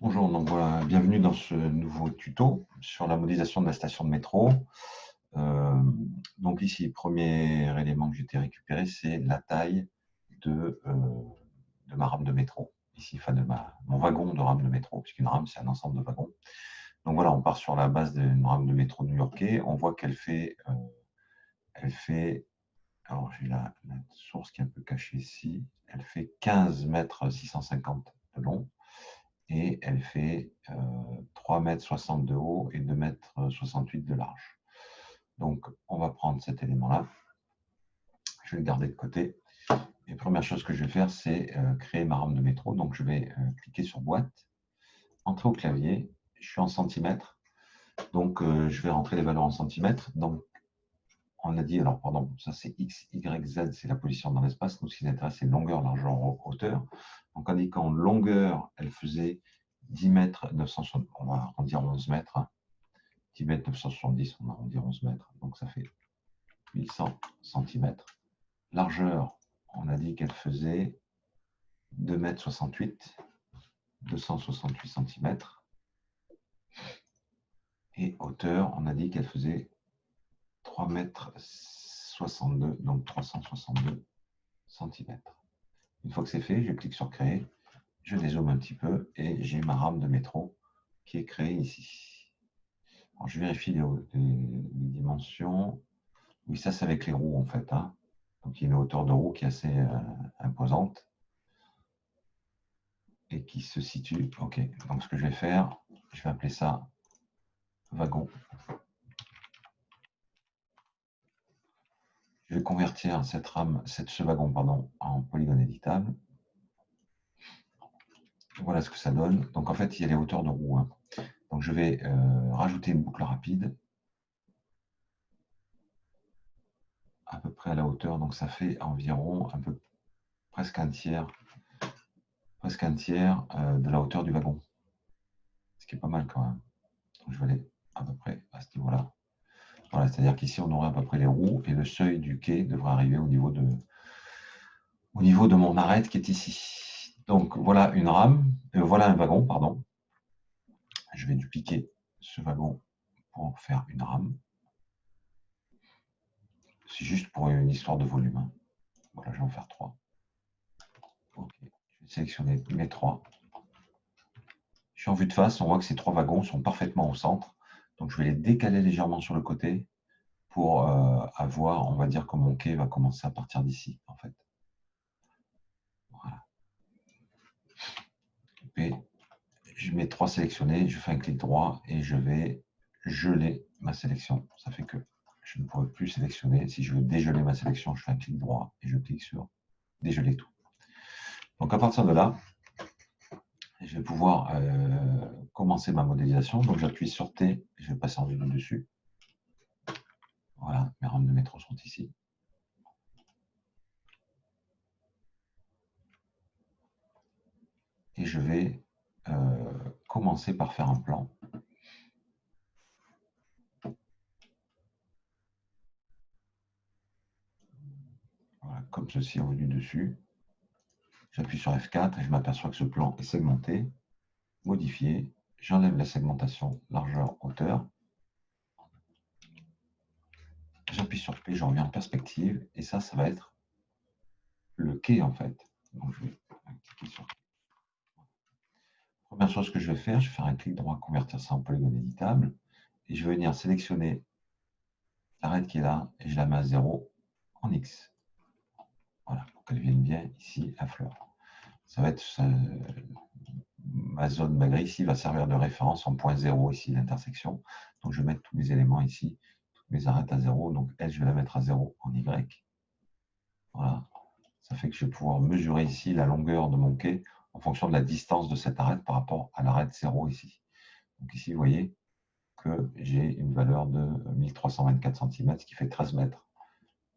Bonjour, donc voilà, bienvenue dans ce nouveau tuto sur la modélisation de la station de métro. Euh, donc ici, le premier élément que j'ai été récupéré, c'est la taille de ma rame de métro. Ici, enfin mon wagon de rame de métro, puisqu'une rame, c'est un ensemble de wagons. Donc voilà, on part sur la base d'une rame de métro new-yorkais. On voit elle fait, alors j'ai la source qui est un peu cachée ici, elle fait 15 mètres 650 de long. Et elle fait 3,60 m de haut et 2,68 m de large. Donc, on va prendre cet élément-là, je vais le garder de côté. Et première chose que je vais faire, c'est créer ma rame de métro. Donc, je vais cliquer sur boîte, entrer au clavier, je suis en centimètres, donc je vais rentrer les valeurs en centimètres. Donc, on a dit, alors pardon, ça c'est X, Y, Z, c'est la position dans l'espace. Nous, ce qui nous intéresse, c'est longueur, largeur, hauteur. Donc, en indiquant longueur, elle faisait 10 mètres 960, on va arrondir 11 mètres. 10 mètres 970, on arrondit 11 mètres, donc ça fait 1100 cm. Largeur, on a dit qu'elle faisait 2,68 m, 268 cm. Et hauteur, on a dit qu'elle faisait 3,62 m, donc 362 cm. Une fois que c'est fait, je clique sur créer, je dézoome un petit peu et j'ai ma rame de métro qui est créée ici. Alors, je vérifie les dimensions. Oui, ça c'est avec les roues en fait, hein. Donc il y a une hauteur de roue qui est assez imposante et qui se situe. Ok, donc ce que je vais faire, je vais appeler ça wagon. Je vais convertir ce wagon pardon, en polygone éditable. Voilà ce que ça donne. Donc en fait, il y a les hauteurs de roue, hein. Donc je vais rajouter une boucle rapide à peu près à la hauteur. Donc ça fait environ presque un tiers de la hauteur du wagon. Ce qui est pas mal quand même. Donc je vais aller à peu près à ce niveau-là. Voilà, c'est-à-dire qu'ici, on aurait à peu près les roues et le seuil du quai devrait arriver au niveau de mon arête qui est ici. Donc, voilà une rame, voilà un wagon, pardon. Je vais dupliquer ce wagon pour faire une rame. C'est juste pour une histoire de volume, hein. Voilà, je vais en faire 3. Ok, je vais sélectionner mes 3. Je suis en vue de face, on voit que ces 3 wagons sont parfaitement au centre. Donc, je vais les décaler légèrement sur le côté pour avoir, on va dire que mon quai va commencer à partir d'ici, en fait. Voilà. Et je mets 3 sélectionnés, je fais un clic droit et je vais geler ma sélection. Ça fait que je ne pourrai plus sélectionner. Si je veux dégeler ma sélection, je fais un clic droit et je clique sur dégeler tout. Donc à partir de là, je vais pouvoir commencer ma modélisation. Donc j'appuie sur T et je vais passer en vue du dessus. Voilà, mes rames de métro sont ici. Et je vais commencer par faire un plan. Voilà, comme ceci en vue du dessus. J'appuie sur F4 et je m'aperçois que ce plan est segmenté. Modifier, j'enlève la segmentation largeur hauteur, j'appuie sur P, je reviens en perspective et ça va être le quai en fait. Donc je vais cliquer sur. Première chose que je vais faire un clic droit, convertir ça en polygone éditable et je vais venir sélectionner l'arête qui est là et je la mets à 0 en X. Voilà, pour qu'elle vienne bien ici à fleur. Ça va être ma zone, ma grille ici va servir de référence en point 0 ici, l'intersection. Donc je vais mettre tous les éléments ici, toutes mes arêtes à 0. Donc elle, je vais la mettre à 0 en Y. Voilà. Ça fait que je vais pouvoir mesurer ici la longueur de mon quai en fonction de la distance de cette arête par rapport à l'arête 0 ici. Donc ici, vous voyez que j'ai une valeur de 1324 cm, ce qui fait 13 mètres.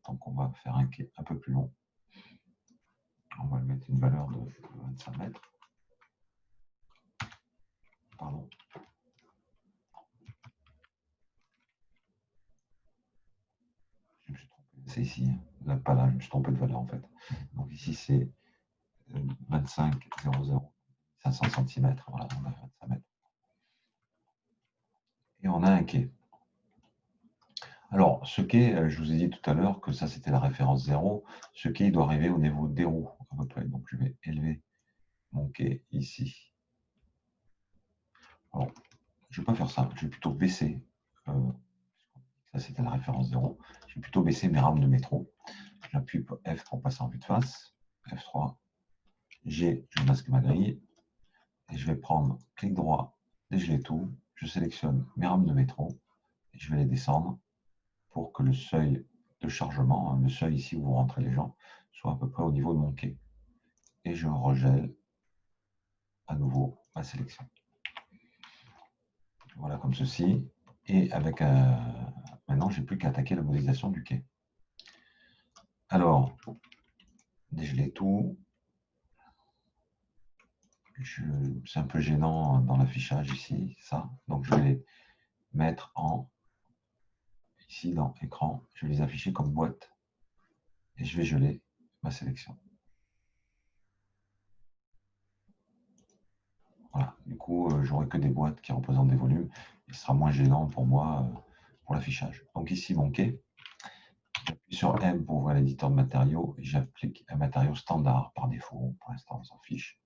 Donc on va faire un quai un peu plus long. On va mettre une valeur de 25 mètres. Pardon. Je me suis trompé. C'est ici. Là, pas là, je me suis trompé de valeur en fait. Donc ici, c'est 25,00. 500 cm. Voilà, on a 25 mètres. Et on a un quai. Alors, ce quai, je vous ai dit tout à l'heure que ça, c'était la référence 0. Ce quai, il doit arriver au niveau des roues, à peu près. Donc, je vais élever mon quai ici. Alors, je ne vais pas faire ça. Je vais plutôt baisser. Ça, c'était la référence 0. Je vais plutôt baisser mes rames de métro. J'appuie F pour passer en vue de face. F3. G, je masque ma grille. Et je vais prendre clic droit, dégeler tout. Je sélectionne mes rames de métro. Et je vais les descendre pour que le seuil de chargement, le seuil ici où vous rentrez les gens, soit à peu près au niveau de mon quai. Et je regèle à nouveau ma sélection. Voilà comme ceci. Et avec maintenant, j'ai plus qu'à attaquer la modélisation du quai. Alors, dégeler tout. C'est un peu gênant dans l'affichage ici, ça. Donc je vais les mettre ici dans écran. Je vais les afficher comme boîte. Et je vais geler ma sélection. Voilà. Du coup, j'aurai que des boîtes qui représentent des volumes. Et ce sera moins gênant pour moi pour l'affichage. Donc ici, mon quai. J'appuie sur M pour ouvrir l'éditeur de matériaux et j'applique un matériau standard par défaut. Pour l'instant, on s'en fiche.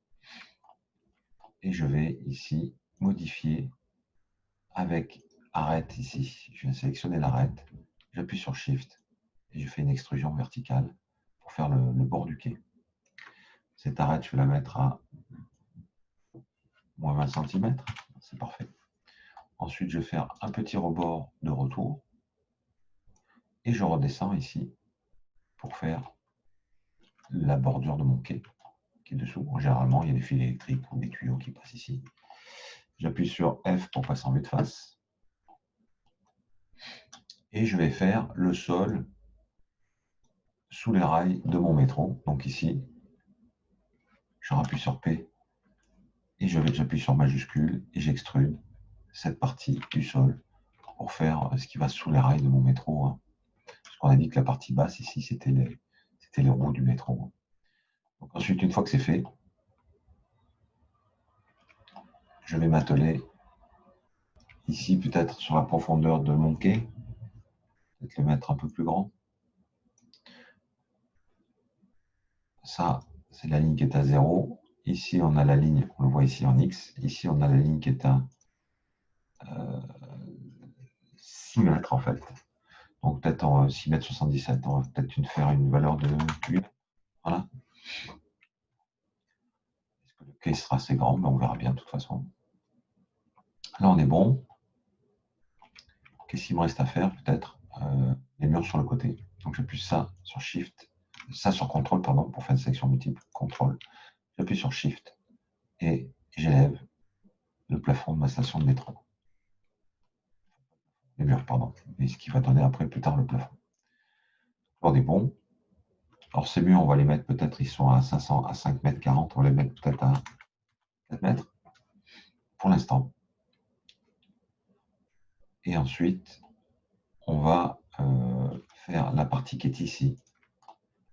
Et je vais ici modifier avec arête ici. Je viens sélectionner l'arête. J'appuie sur Shift et je fais une extrusion verticale pour faire le bord du quai. Cette arête, je vais la mettre à moins 20 cm. C'est parfait. Ensuite, je vais faire un petit rebord de retour et je redescends ici pour faire la bordure de mon quai qui est dessous. Généralement, il y a des fils électriques ou des tuyaux qui passent ici. J'appuie sur F pour passer en vue de face. Et je vais faire le sol sous les rails de mon métro. Donc ici, je rappuie sur P et j'appuie sur majuscule et j'extrude cette partie du sol pour faire ce qui va sous les rails de mon métro. Parce qu'on a dit que la partie basse ici, c'était les roues du métro. Donc ensuite, une fois que c'est fait, je vais m'atteler ici peut-être sur la profondeur de mon quai, peut-être le mettre un peu plus grand. Ça, c'est la ligne qui est à 0. Ici, on a la ligne, on le voit ici en X. Ici, on a la ligne qui est à 6 mètres en fait. Donc peut-être en 6 mètres 77. On va peut-être faire une valeur de 8. Voilà. Est-ce que le quai sera assez grand? Mais on verra bien de toute façon. Là, on est bon. Qu'est-ce qu'il me reste à faire? Peut-être les murs sur le côté. Donc j'appuie ça sur Shift, ça sur CTRL, pardon, pour faire une sélection multiple. CTRL. J'appuie sur Shift et j'élève le plafond de ma station de métro. Les murs, pardon. Et ce qui va donner après plus tard le plafond. On est bon. Alors ces murs, on va les mettre peut-être, ils sont à 500, à 5 mètres 40, on va les mettre peut-être à 4 mètres pour l'instant. Et ensuite, on va faire la partie qui est ici.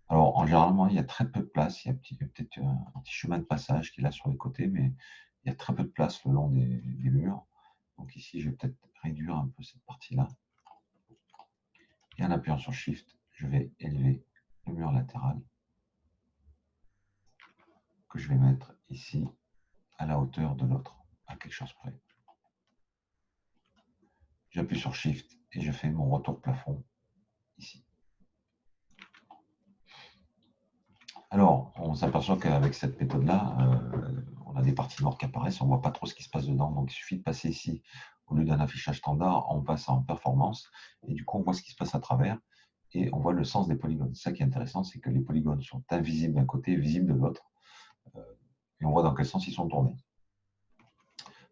Alors, généralement, il y a très peu de place. Il y a peut-être un petit chemin de passage qui est là sur les côtés, mais il y a très peu de place le long des murs. Donc ici, je vais peut-être réduire un peu cette partie-là. Et en appuyant sur Shift, je vais élever le mur latéral que je vais mettre ici à la hauteur de l'autre, à quelque chose près. J'appuie sur Shift et je fais mon retour plafond ici. Alors, on s'aperçoit qu'avec cette méthode-là, on a des parties noires qui apparaissent, on ne voit pas trop ce qui se passe dedans. Donc, il suffit de passer ici, au lieu d'un affichage standard, on passe en performance. Et du coup, on voit ce qui se passe à travers et on voit le sens des polygones. Ça qui est intéressant, c'est que les polygones sont invisibles d'un côté et visibles de l'autre. Et on voit dans quel sens ils sont tournés.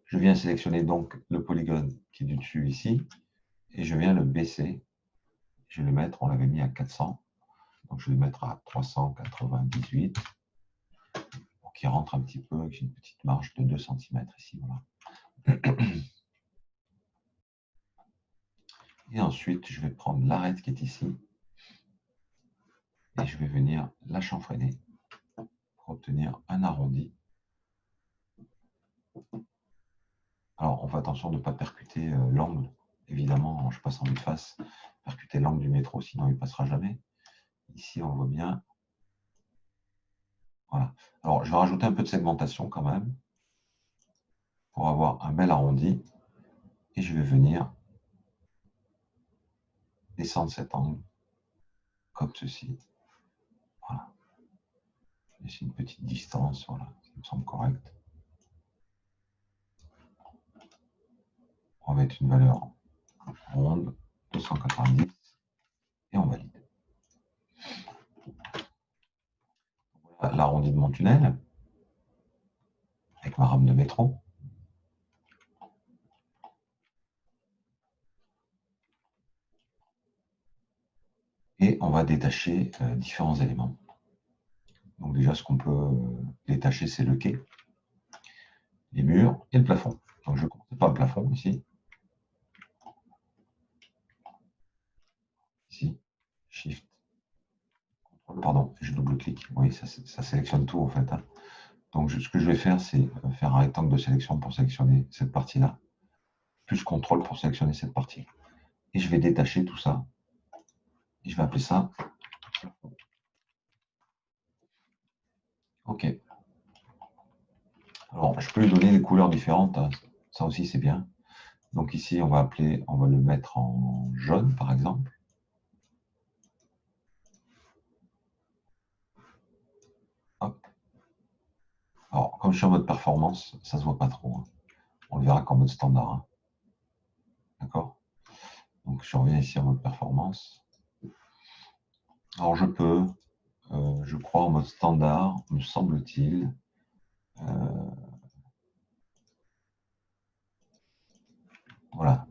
Je viens sélectionner donc le polygone qui est du dessus ici et je viens le baisser. Je vais le mettre, on l'avait mis à 400. Donc, je vais le mettre à 398 pour qu'il rentre un petit peu. J'ai une petite marge de 2 cm ici. Voilà. Et ensuite, je vais prendre l'arête qui est ici et je vais venir la chanfreiner pour obtenir un arrondi Alors, on fait attention de ne pas percuter l'angle. Évidemment, je passe en vue de face, percuter l'angle du métro, sinon il ne passera jamais. Ici, on voit bien. Voilà. Alors, je vais rajouter un peu de segmentation quand même, pour avoir un bel arrondi. Et je vais venir descendre cet angle, comme ceci. Voilà. Laisser une petite distance, voilà, ça me semble correct. On va mettre une valeur ronde, 290, et on valide. Voilà l'arrondi de mon tunnel, avec ma rame de métro. Et on va détacher différents éléments. Donc déjà, ce qu'on peut détacher, c'est le quai, les murs et le plafond. Donc je commence par le plafond ici. Ici, Shift, pardon, je double-clique. Oui, ça sélectionne tout en fait, hein. Donc ce que je vais faire, c'est faire un rectangle de sélection pour sélectionner cette partie-là, plus CTRL pour sélectionner cette partie. Et je vais détacher tout ça. Et je vais appeler ça OK. Alors, je peux lui donner des couleurs différentes, hein. Ça aussi, c'est bien. Donc ici, on va le mettre en jaune, par exemple. Hop. Alors, comme je suis en mode performance, ça ne se voit pas trop, hein. On le verra qu'en mode standard, hein. D'accord? Donc, je reviens ici en mode performance. Alors, je crois, en mode standard, me semble-t-il. Voilà.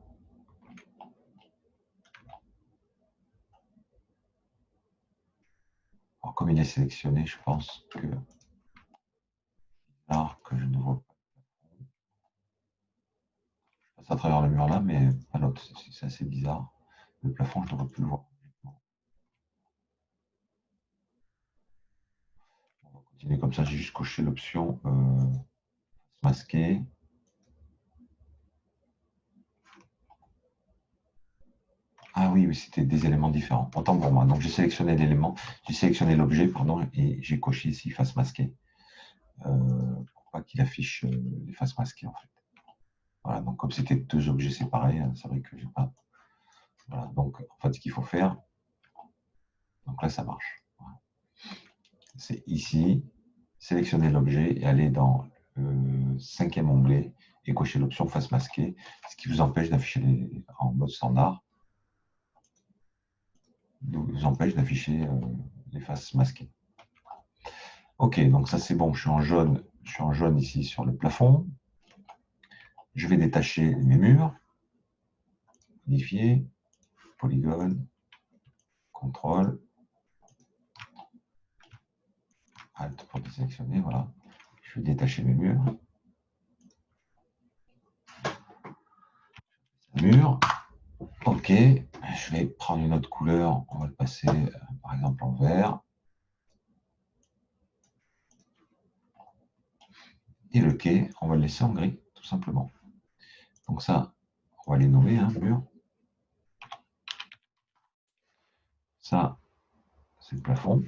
Alors, comme il est sélectionné, je pense que là, que je ne vois pas. Je passe à travers le mur là, mais pas l'autre. C'est assez bizarre. Le plafond, je ne devrais plus le voir. On va continuer comme ça. J'ai juste coché l'option masquer. Ah oui, oui, c'était des éléments différents. Autant pour moi. Donc j'ai sélectionné l'élément, j'ai sélectionné l'objet, pardon, et j'ai coché ici face masquée. Pour pas qu'il affiche les faces masquées en fait. Voilà, donc comme c'était deux objets séparés, hein, c'est vrai que j'ai pas. Voilà, donc en fait ce qu'il faut faire, donc là ça marche. Voilà. C'est ici, sélectionner l'objet et aller dans le cinquième onglet et cocher l'option face masquée, ce qui vous empêche d'afficher en mode standard, vous empêche d'afficher les faces masquées. Ok, donc ça c'est bon, je suis en jaune ici sur le plafond. Je vais détacher mes murs, modifier, polygone, CTRL, Alt pour désélectionner, voilà. Je vais détacher mes murs. Mur, ok, je vais prendre une autre couleur, on va le passer par exemple en vert. Et le quai, on va le laisser en gris, tout simplement. Donc ça, on va les nommer, hein, mur. Ça, c'est le plafond.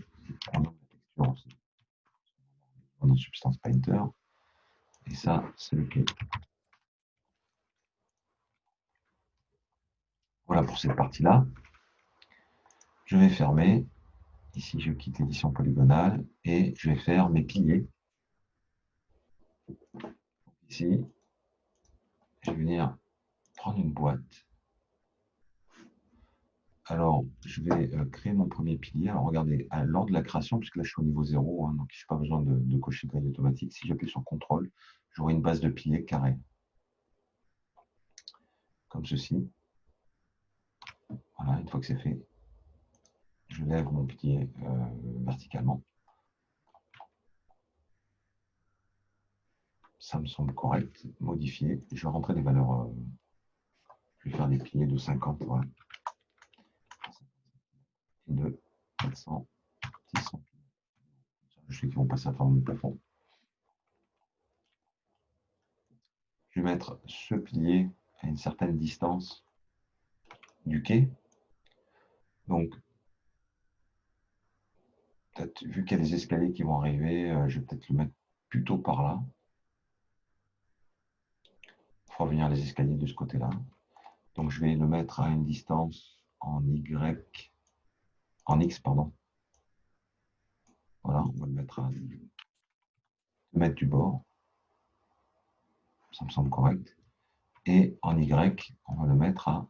On nomme la texture aussi. On nomme Substance Painter. Et ça, c'est le quai. Voilà pour cette partie-là. Je vais fermer. Ici, je quitte l'édition polygonale et je vais faire mes piliers. Ici, je vais venir prendre une boîte. Alors, je vais créer mon premier pilier. Alors, regardez, lors de la création, puisque là, je suis au niveau 0, hein, donc je n'ai pas besoin de cocher grille automatique. Si j'appuie sur CTRL, j'aurai une base de piliers carré, comme ceci. Voilà, une fois que c'est fait, je lève mon pilier verticalement. Ça me semble correct. Modifier. Je vais rentrer des valeurs. Je vais faire des piliers de 50. Voilà. Et de 400, 600. Je sais qu'ils vont passer à travers le plafond. vais mettre ce pilier à une certaine distance du quai. Donc, peut-être, vu qu'il y a des escaliers qui vont arriver, je vais peut-être le mettre plutôt par là. Il faut venir les escaliers de ce côté-là. Donc, je vais le mettre à une distance en Y, en X, pardon. Voilà, on va le mettre à 2 mètres du bord. Ça me semble correct. Et en Y, on va le mettre à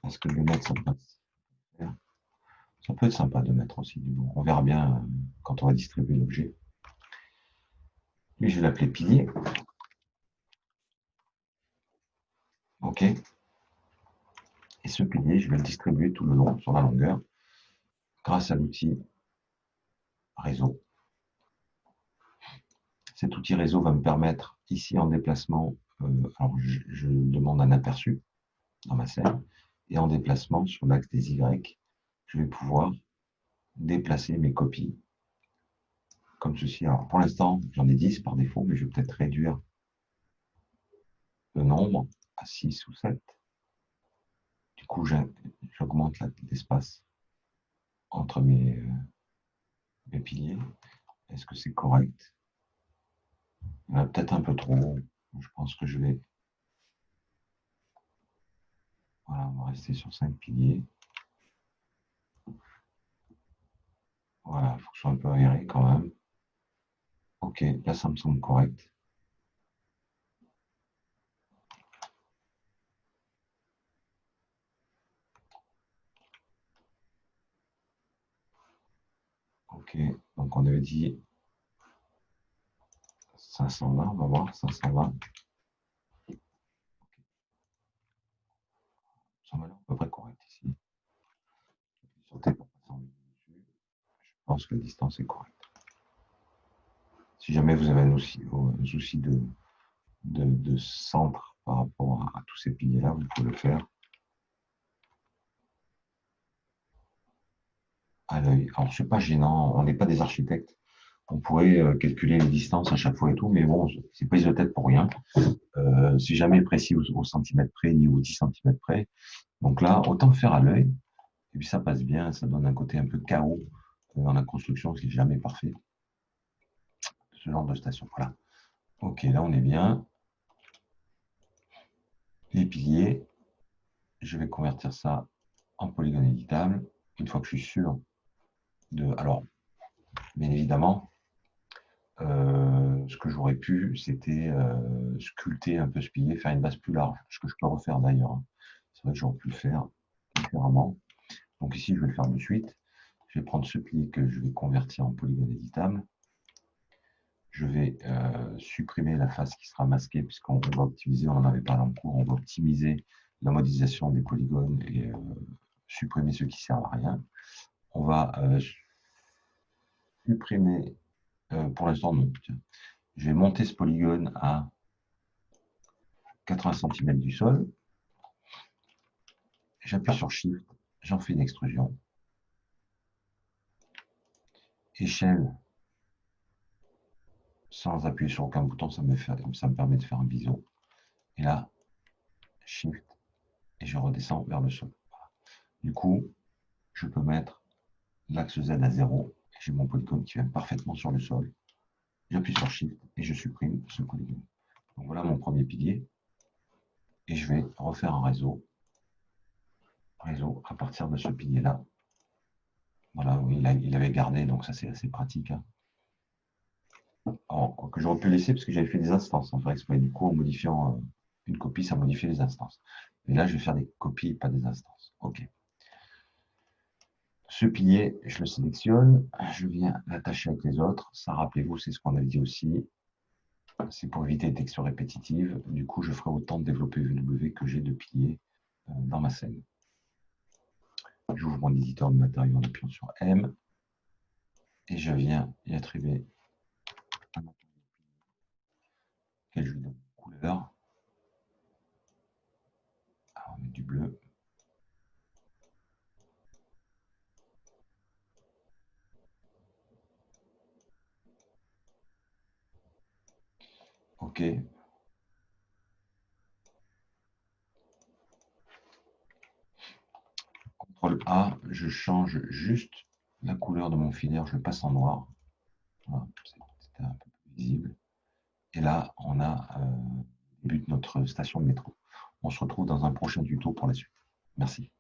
est-ce que 2 mètres, ça passe? Ça peut être sympa de mettre aussi du bon. On verra bien quand on va distribuer l'objet. Lui, je vais l'appeler pilier. OK. Et ce pilier, je vais le distribuer tout le long, sur la longueur, grâce à l'outil réseau. Cet outil réseau va me permettre, ici en déplacement, alors je demande un aperçu dans ma scène, et en déplacement sur l'axe des Y, je vais pouvoir déplacer mes copies comme ceci. Alors pour l'instant, j'en ai 10 par défaut, mais je vais peut-être réduire le nombre à 6 ou 7. Du coup, j'augmente l'espace entre mes piliers. Est-ce que c'est correct? Il y en a peut-être un peu trop. Je pense que je vais. Voilà, on va rester sur 5 piliers. Voilà, il faut que je sois un peu aéré quand même. Ok, là ça me semble correct. Ok, donc on avait dit 520, on va voir, 520. Ça m'a l'air à peu près correct ici. Sauter pour passer en dessus. Je pense que la distance est correcte. Si jamais vous avez un souci de centre par rapport à tous ces piliers-là, vous pouvez le faire à l'œil. Alors, c'est pas gênant, on n'est pas des architectes. On pourrait calculer les distances à chaque fois et tout, mais bon, c'est prise de tête pour rien. C'est jamais précis au centimètre près ni au 10 centimètres près. Donc là, autant faire à l'œil, et puis ça passe bien, ça donne un côté un peu chaos dans la construction, ce qui n'est jamais parfait. Ce genre de station, voilà. Ok, là on est bien. Les piliers, je vais convertir ça en polygone éditable. Une fois que je suis sûr de... Alors, bien évidemment, ce que j'aurais pu, c'était sculpter un peu ce pilier, faire une base plus large, ce que je peux refaire d'ailleurs, hein. C'est vrai que j'aurais pu le faire différemment. Donc ici, je vais le faire de suite. Je vais prendre ce pilier que je vais convertir en polygone éditable. Je vais supprimer la face qui sera masquée, puisqu'on va optimiser, on en avait parlé en cours, on va optimiser la modélisation des polygones et supprimer ceux qui ne servent à rien. On va supprimer, pour l'instant non, tiens. Je vais monter ce polygone à 80 cm du sol. J'appuie sur Shift, j'en fais une extrusion. Échelle, sans appuyer sur aucun bouton, ça me permet de faire un biseau. Et là, Shift, et je redescends vers le sol. Du coup, je peux mettre l'axe Z à 0, et j'ai mon polygone qui vient parfaitement sur le sol. J'appuie sur Shift et je supprime ce polygone. Donc voilà mon premier pilier. Et je vais refaire un réseau à partir de ce pilier-là. Voilà, oui, il avait gardé, donc ça c'est assez pratique, hein. Alors, que j'aurais pu laisser parce que j'avais fait des instances, en fait, exprès. Du coup, en modifiant une copie, ça modifie les instances. Et là, je vais faire des copies, pas des instances. OK. Ce pilier, je le sélectionne, je viens l'attacher avec les autres. Ça, rappelez-vous, c'est ce qu'on avait dit aussi. C'est pour éviter les textures répétitives. Du coup, je ferai autant de développer VW que j'ai de piliers dans ma scène. J'ouvre mon éditeur de matériaux en appuyant sur M et je viens y attribuer un matériau que je lui donne une couleur. Alors, on met du bleu. OK. CTRL A, je change juste la couleur de mon filaire, je le passe en noir. Voilà, c'était un peu plus visible. Et là, on a le but de notre station de métro. On se retrouve dans un prochain tuto pour la suite. Merci.